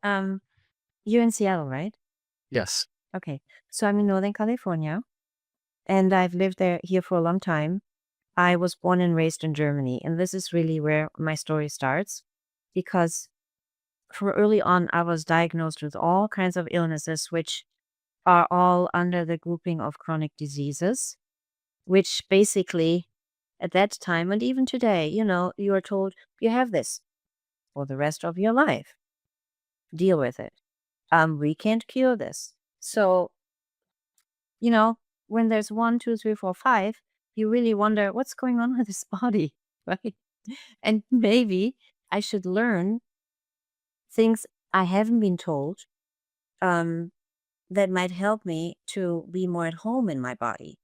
Um, you're in Seattle, right? Yes. Okay. So I'm in Northern California and I've lived here for a long time. I was born and raised in Germany, and this is really where my story starts because from early on I was diagnosed with all kinds of illnesses which are all under the grouping of chronic diseases, which basically at that time and even today, you are told you have this for the rest of your life. Deal with it. We can't cure this. So, you know, when there's one, two, three, four, five, you really wonder what's going on with this body, right? And maybe I should learn things I haven't been told um, that might help me to be more at home in my body.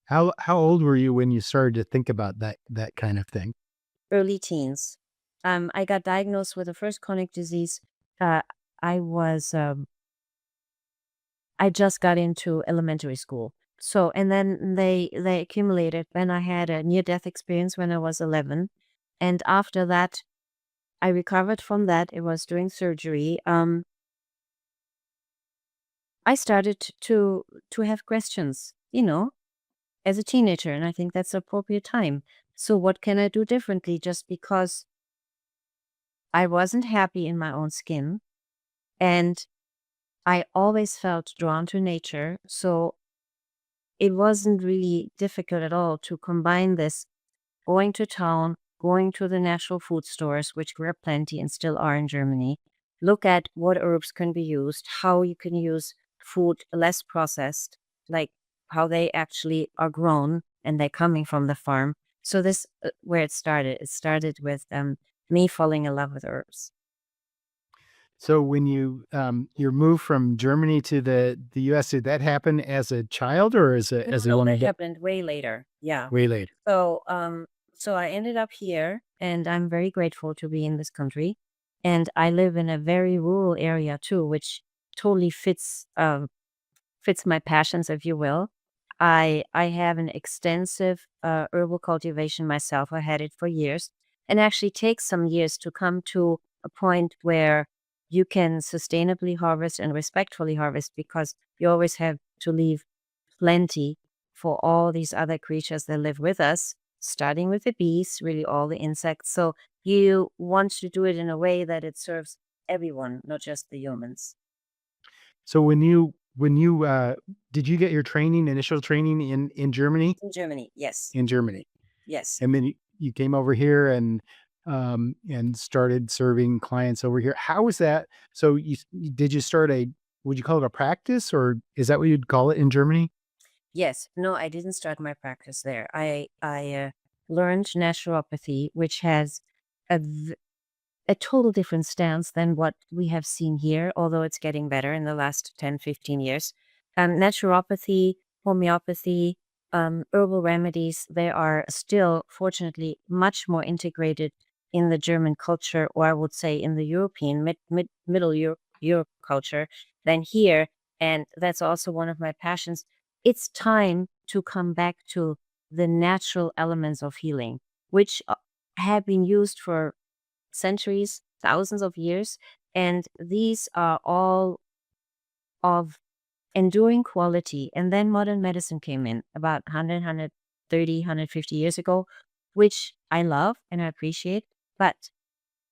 How old were you when you started to think about that kind of thing? Early teens. I got diagnosed with the first chronic disease. Uh, I was I just got into elementary school. So, and then they accumulated. Then I had a near death experience when I was 11, and after that, I recovered from that. It was during surgery. I started to have questions, as a teenager, and I think that's the appropriate time. So, what can I do differently? Just because I wasn't happy in my own skin, and I always felt drawn to nature. So it wasn't really difficult at all to combine this going to town, going to the natural food stores, which were plenty and still are in Germany, look at what herbs can be used, how you can use food less processed, like how they actually are grown and they're coming from the farm. So this where it started. It started with me falling in love with herbs. So when your move from Germany to the US, did that happen as a child or No, as a no, young that adult? happened way later. Yeah. Way later. So I ended up here and I'm very grateful to be in this country. And I live in a very rural area too, which totally fits my passions, if you will. I have an extensive herbal cultivation myself. I had it for years. And actually takes some years to come to a point where you can sustainably harvest and respectfully harvest because you always have to leave plenty for all these other creatures that live with us, starting with the bees, really all the insects. So you want to do it in a way that it serves everyone, not just the humans. So when you did you get your initial training in Germany? In Germany, yes, In Germany. yes. And then you came over here and started serving clients over here. How was that? So did you start would you call it a practice, or is that what you'd call it in Germany? Yes. No, I didn't start my practice there. I learned naturopathy, which has a a total different stance than what we have seen here, although it's getting better in the last 10, 15 years. Naturopathy, homeopathy, herbal remedies, they are still, fortunately, much more integrated in the German culture, or I would say in the European, Middle Europe culture than here. And that's also one of my passions. It's time to come back to the natural elements of healing, which have been used for centuries, thousands of years. And these are all of enduring quality. And then modern medicine came in about 100, years ago, which I love and I appreciate. But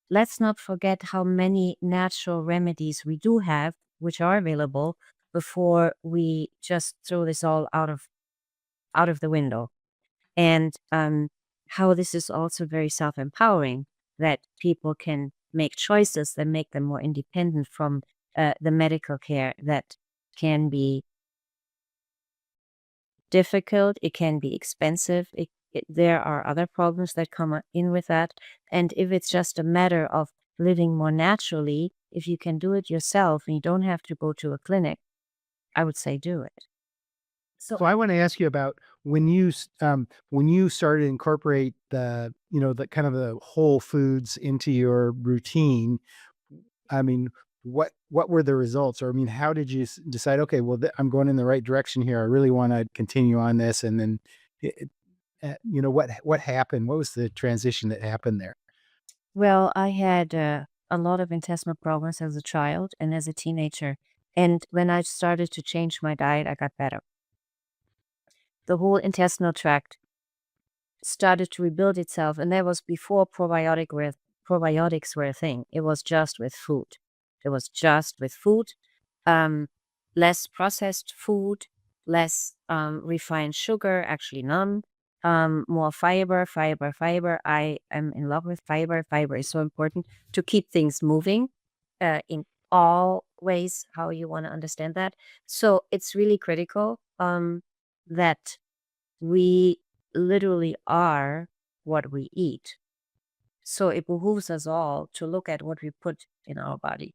let's not forget how many natural remedies we do have, which are available before we just throw this all out of the window. And how this is also very self-empowering that people can make choices that make them more independent from the medical care that can be difficult, it can be expensive, there are other problems that come in with that. And if it's just a matter of living more naturally, if you can do it yourself and you don't have to go to a clinic, I would say do it. So So I want to ask you about when you started to incorporate the kind of the whole foods into your routine. I mean, what were the results? Or I mean, how did you decide? Okay, well, I'm going in the right direction here. I really want to continue on this, and then, what happened? What was the transition that happened there? well, I had a lot of intestinal problems as a child and as a teenager. And when I started to change my diet, I got better. The whole intestinal tract started to rebuild itself, and that was before probiotics were a thing. It was just with food. It was just with food, um, less processed food, less refined sugar, actually none. More fiber, fiber, fiber. I am in love with fiber. Fiber is so important to keep things moving in all ways, how you want to understand that. So it's really critical that we literally are what we eat. So it behooves us all to look at what we put in our body.